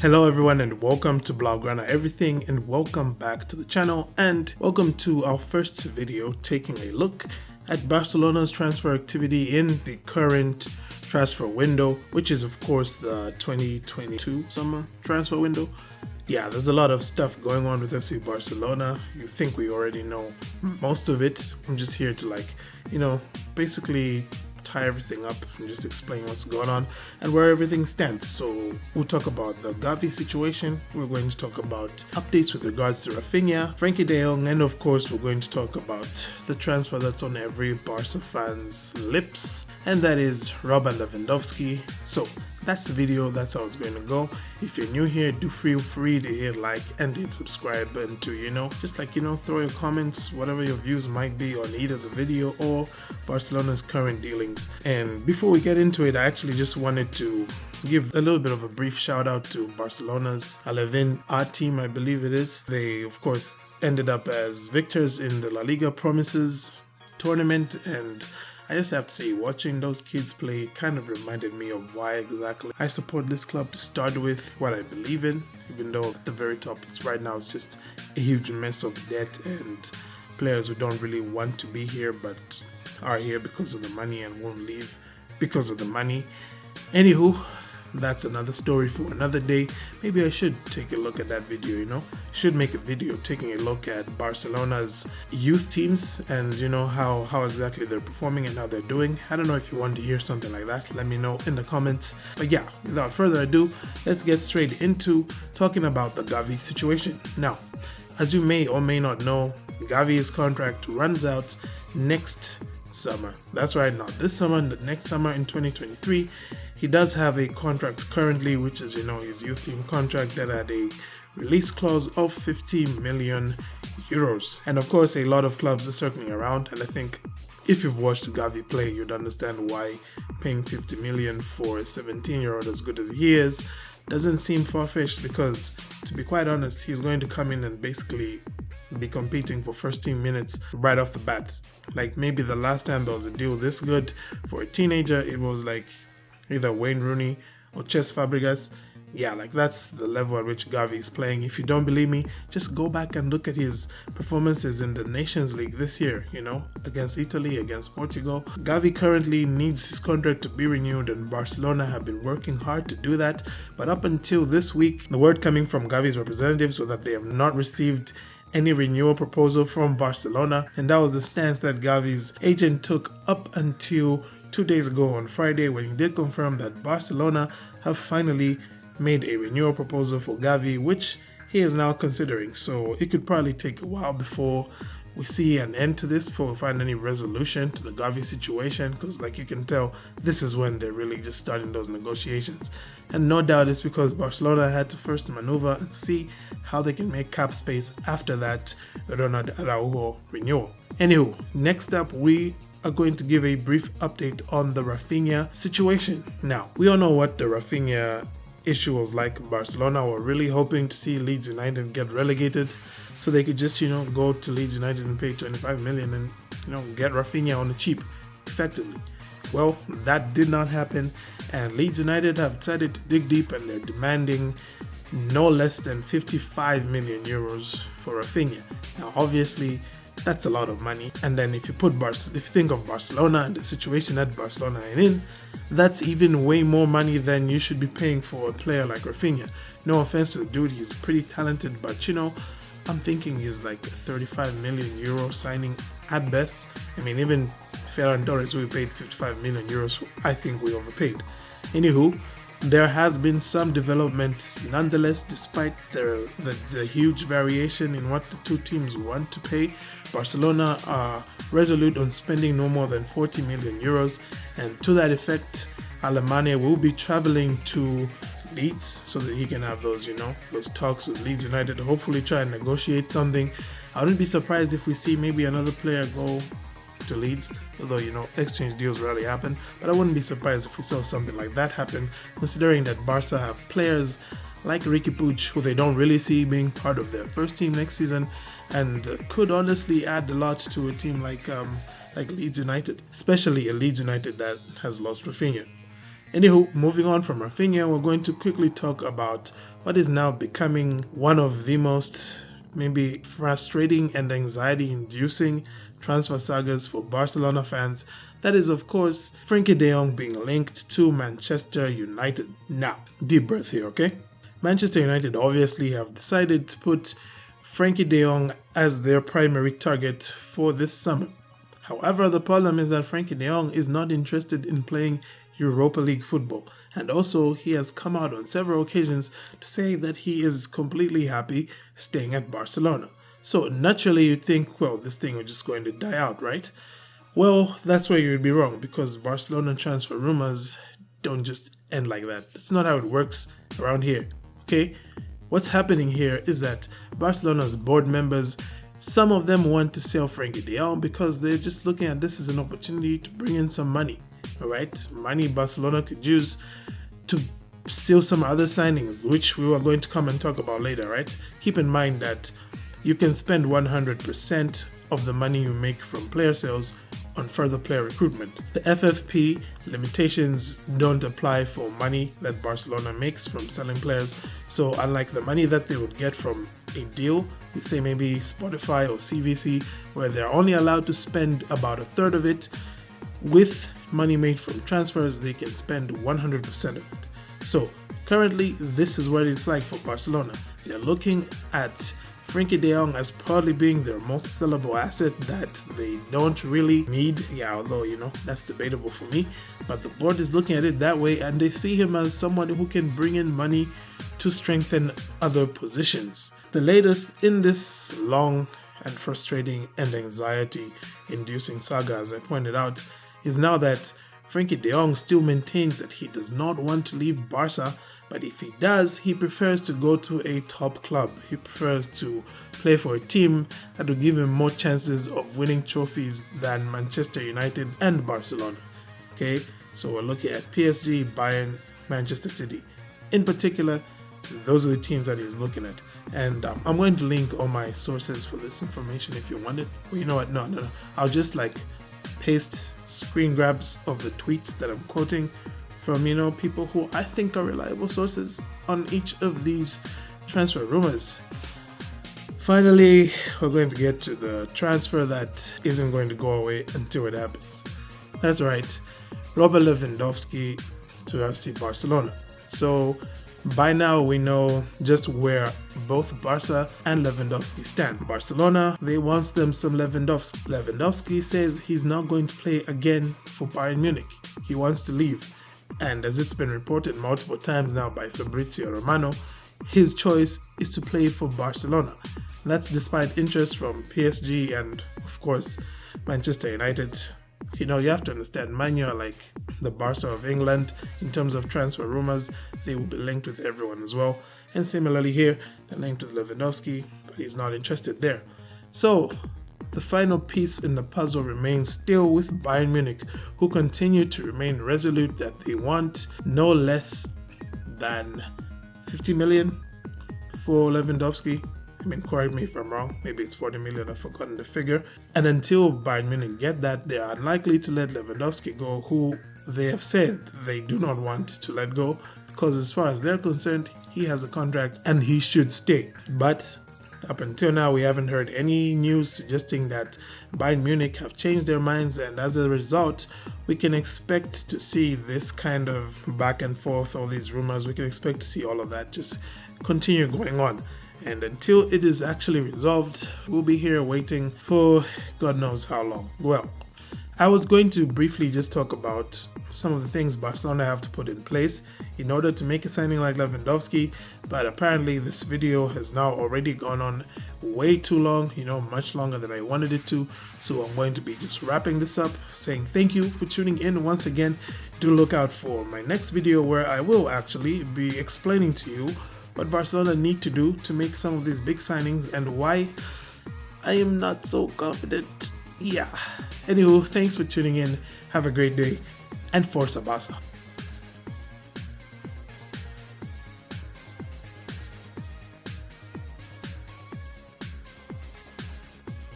Hello everyone and welcome to Blaugrana everything, and welcome back to the channel, and welcome to our first video taking a look at Barcelona's transfer activity in the current transfer window, which is of course the 2022 summer transfer window. Yeah, there's a lot of stuff going on with FC Barcelona. You think we already know most of it. I'm just here to basically tie everything up and just explain what's going on and where everything stands. So we'll talk about the Gavi situation, we're going to talk about updates with regards to Raphinha, Frenkie De Jong, and of course we're going to talk about the transfer that's on every Barca fan's lips, and that is Robert Lewandowski. So that's the video, that's how it's going to go. If you're new here, do feel free to hit like and hit subscribe, and to throw your comments, whatever your views might be on either the video or Barcelona's current dealings. And before we get into it, I actually just wanted to give a little bit of a brief shout out to Barcelona's 11 art team, I believe it is. They of course ended up as victors in the La Liga Promises tournament, and I just have to say, watching those kids play kind of reminded me of why exactly I support this club to start with, what I believe in, even though at the very top right now it's just a huge mess of debt and players who don't really want to be here but are here because of the money and won't leave because of the money. Anywho, that's another story for another day. Maybe I should take a look at that video, should make a video taking a look at Barcelona's youth teams and how exactly they're performing and how they're doing. I don't know if you want to hear something like that, let me know in the comments. But yeah, without further ado, let's get straight into talking about the Gavi situation. Now, as you may or may not know, Gavi's contract runs out next summer. That's right, not this summer, the next summer in 2023. He does have a contract currently, which is his youth team contract that had a release clause of 50 million euros. And of course, a lot of clubs are circling around, and I think if you've watched Gavi play, you'd understand why paying 50 million for a 17-year-old as good as he is doesn't seem far-fetched, because to be quite honest, he's going to come in and basically be competing for first team minutes right off the bat. Like, maybe the last time there was a deal this good for a teenager, it was like either Wayne Rooney or Cesc Fabregas. Yeah, like that's the level at which Gavi is playing. If you don't believe me, just go back and look at his performances in the Nations League this year, against Italy, against Portugal. Gavi currently needs his contract to be renewed, and Barcelona have been working hard to do that. But up until this week, the word coming from Gavi's representatives was that they have not received any renewal proposal from Barcelona, and that was the stance that Gavi's agent took up until 2 days ago on Friday, when he did confirm that Barcelona have finally made a renewal proposal for Gavi, which he is now considering. So it could probably take a while before we see an end to this, before we find any resolution to the Gavi situation, because like you can tell, this is when they're really just starting those negotiations. And no doubt it's because Barcelona had to first maneuver and see how they can make cap space after that Ronald Araujo renewal. Anywho, next up we are going to give a brief update on the Raphinha situation. Now, we all know what the Raphinha issue was like. Barcelona were really hoping to see Leeds United get relegated so they could just go to Leeds United and pay 25 million and get Raphinha on the cheap effectively. Well, that did not happen, and Leeds United have decided to dig deep, and they're demanding no less than 55 million euros for Raphinha. Now obviously that's a lot of money, and then if you think of Barcelona and the situation that Barcelona are in, that's even way more money than you should be paying for a player like Raphinha. No offense to the dude, he's pretty talented, but I'm thinking he's like a 35 million euro signing at best. I mean, even Ferran Torres, we paid 55 million euros, I think we overpaid. Anywho, there has been some developments nonetheless, despite the huge variation in what the two teams want to pay. Barcelona are resolute on spending no more than 40 million euros, and to that effect, Alemania will be traveling to Leeds so that he can have those talks with Leeds United to hopefully try and negotiate something. I wouldn't be surprised if we see maybe another player go to Leeds, although exchange deals rarely happen, but I wouldn't be surprised if we saw something like that happen, considering that Barca have players like Riqui Puig, who they don't really see being part of their first team next season, and could honestly add a lot to a team like Leeds United, especially a Leeds United that has lost Raphinha. Anywho, moving on from Raphinha, we're going to quickly talk about what is now becoming one of the most maybe frustrating and anxiety-inducing transfer sagas for Barcelona fans. That is, of course, Frenkie De Jong being linked to Manchester United. Now, deep breath here, okay? Manchester United obviously have decided to put Frenkie De Jong as their primary target for this summer. However, the problem is that Frenkie De Jong is not interested in playing Europa League football, and also he has come out on several occasions to say that he is completely happy staying at Barcelona. So naturally you'd think, well, this thing is just going to die out, right? Well, that's where you would be wrong, because Barcelona transfer rumors don't just end like that. That's not how it works around here, okay? What's happening here is that Barcelona's board members, some of them want to sell Frenkie De Jong because they're just looking at this as an opportunity to bring in some money. Alright, money Barcelona could use to seal some other signings, which we are going to come and talk about later, right? Keep in mind that you can spend 100% of the money you make from player sales on further player recruitment. The FFP limitations don't apply for money that Barcelona makes from selling players, so unlike the money that they would get from a deal, let's say maybe Spotify or CVC, where they're only allowed to spend about a third of it, with money made from transfers, they can spend 100% of it. So currently, this is what it's like for Barcelona. They're looking at Frenkie De Jong as probably being their most sellable asset that they don't really need. Yeah, although, that's debatable for me. But the board is looking at it that way, and they see him as someone who can bring in money to strengthen other positions. The latest in this long and frustrating and anxiety-inducing saga, as I pointed out, is now that Frenkie De Jong still maintains that he does not want to leave Barca, but if he does, he prefers to go to a top club. He prefers to play for a team that will give him more chances of winning trophies than Manchester United and Barcelona. Okay, so we're looking at PSG, Bayern, Manchester City. In particular, those are the teams that he's looking at. And I'm going to link all my sources for this information if you want it. Well, you know what? No. I'll just paste screen grabs of the tweets that I'm quoting from people who I think are reliable sources on each of these transfer rumors. Finally, we're going to get to the transfer that isn't going to go away until it happens. That's right, Robert Lewandowski to FC Barcelona. So by now we know just where both Barca and Lewandowski stand. Barcelona, they want them some Lewandowski. Lewandowski says he's not going to play again for Bayern Munich. He wants to leave. And as it's been reported multiple times now by Fabrizio Romano, his choice is to play for Barcelona. That's despite interest from PSG and, of course, Manchester United. You have to understand, Man U are like the Barca of England in terms of transfer rumors. They will be linked with everyone as well. And similarly here, they're linked with Lewandowski, but he's not interested there. So the final piece in the puzzle remains still with Bayern Munich, who continue to remain resolute that they want no less than 50 million for Lewandowski. Correct me if I'm wrong, maybe it's 40 million, I've forgotten the figure. And until Bayern Munich get that, they are unlikely to let Lewandowski go, who they have said they do not want to let go, because as far as they're concerned, he has a contract and he should stay. But up until now, we haven't heard any news suggesting that Bayern Munich have changed their minds, and as a result, we can expect to see this kind of back and forth, all these rumors, we can expect to see all of that just continue going on. And until it is actually resolved, we'll be here waiting for God knows how long. Well, I was going to briefly just talk about some of the things Barcelona have to put in place in order to make a signing like Lewandowski, but apparently this video has now already gone on way too long, much longer than I wanted it to. So I'm going to be just wrapping this up, saying thank you for tuning in once again. Do look out for my next video where I will actually be explaining to you what Barcelona need to do to make some of these big signings and why I am not so confident. Yeah. Anywho, thanks for tuning in. Have a great day and Forza Barca.